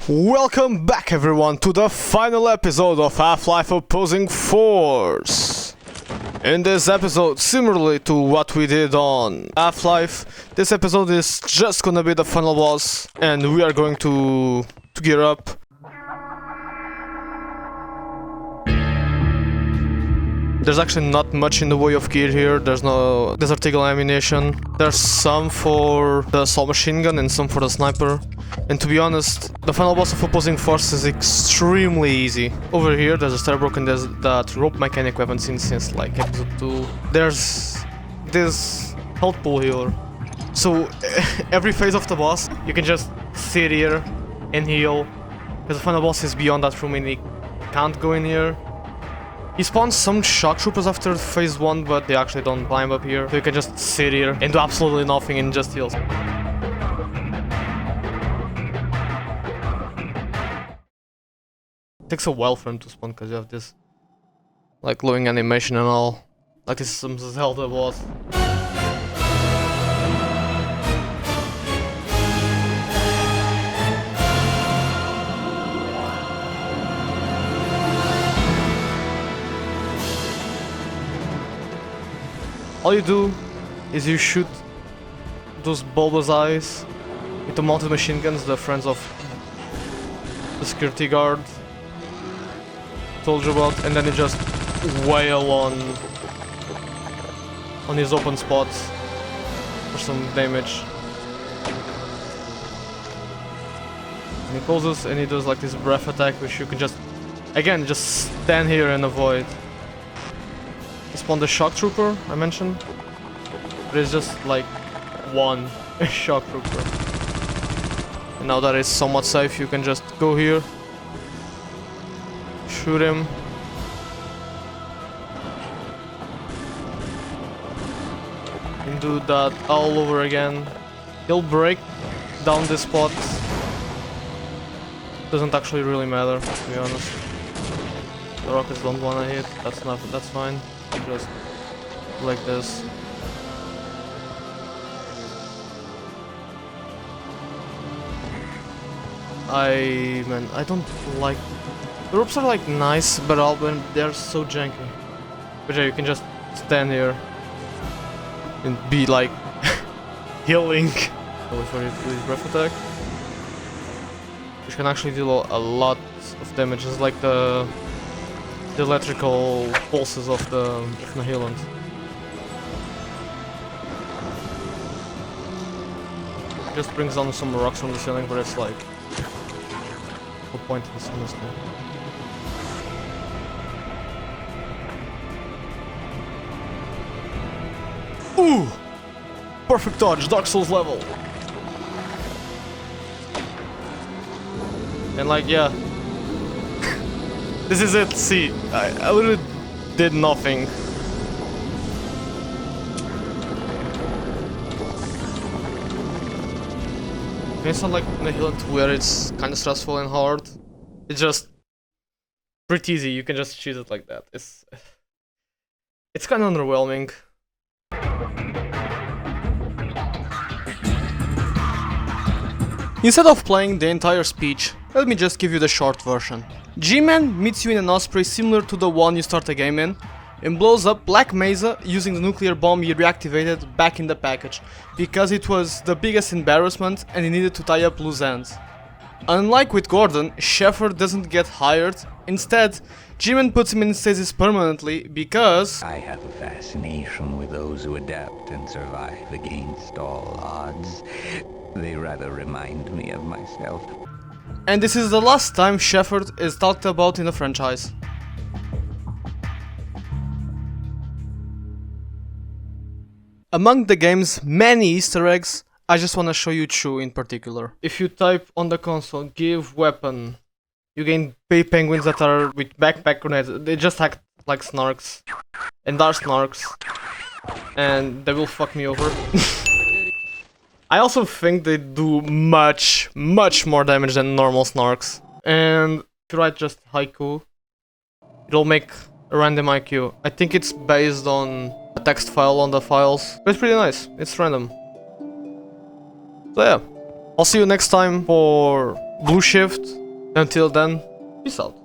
Welcome back everyone to the final episode of Half-Life Opposing Force. In this episode, similarly to what we did on Half-Life, this episode is just gonna be the final boss and we are going to gear up. There's actually not much in the way of gear here. There's no desert eagle ammunition. There's some for the assault machine gun and some for the sniper. And to be honest, the final boss of Opposing Force is extremely easy. Over here there's a Starbuck and there's that rope mechanic we haven't seen since like episode 2. There's this health pool here. So every phase of the boss, you can just sit here and heal. Because the final boss is beyond that room and he can't go in here. He spawns some shock troopers after phase 1, but they actually don't climb up here. So you can just sit here and do absolutely nothing and just heal. It takes a while for him to spawn because you have this like glowing animation and all. Like this is some Zelda boss. All you do is you shoot those bulbous eyes with the mounted machine guns, the friends of the security guard told you about, and then you just wail on his open spots for some damage. And he closes and he does like this breath attack, which you can just, again, just stand here and avoid. Spawn the shock trooper I mentioned. But it's just like one shock trooper. And now that it's somewhat safe, you can just go here, shoot him, and do that all over again. He'll break down this spot. Doesn't actually really matter, to be honest. The rockets don't wanna hit. That's fine. Just like this. Man, I don't like the ropes are like nice, but they're so janky. But yeah, you can just stand here and be like healing. Wait for you to do his breath attack, which can actually deal a lot of damage. It's like the electrical pulses of the Nahilant. Just brings down some rocks from the ceiling, but it's like no point in this honestly. Ooh! Perfect dodge, Dark Souls level! And like, yeah. This is it, see, I literally did nothing. It's not like Nahilant where it's kinda stressful and hard. It's just pretty easy, you can just choose it like that. It's kinda underwhelming. Instead of playing the entire speech, let me just give you the short version. G-Man meets you in an osprey similar to the one you start the game in, and blows up Black Mesa using the nuclear bomb he reactivated back in the package, because it was the biggest embarrassment and he needed to tie up loose ends. Unlike with Gordon, Shepard doesn't get hired, instead, G-Man puts him in stasis permanently because I have a fascination with those who adapt and survive against all odds. They rather remind me of myself. And this is the last time Shepard is talked about in the franchise. Among the game's many Easter eggs, I just want to show you two in particular. If you type on the console, give weapon, you gain penguins that are with backpack grenades. They just act like snarks. And are snarks. And they will fuck me over. I also think they do much more damage than normal snarks. And if you write just haiku, it'll make a random IQ. I think it's based on a text file on the files. But it's pretty nice. It's random. So yeah. I'll see you next time for blue shift. Until then, peace out.